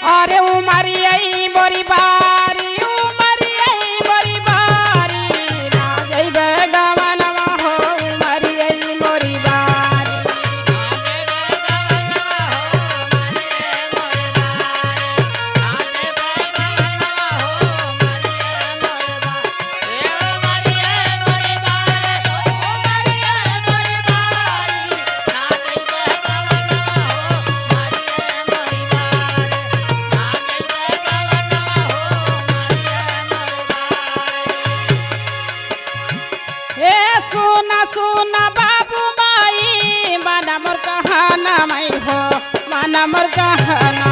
अरे उमरी आई बोरी बारी उमरी आई बोरी बारी ना जइबे गवनवा हो उमरी आई मोरी बारी ए सुना सुना बाबू माई माना मोर कहना माई हो माना मोर कहना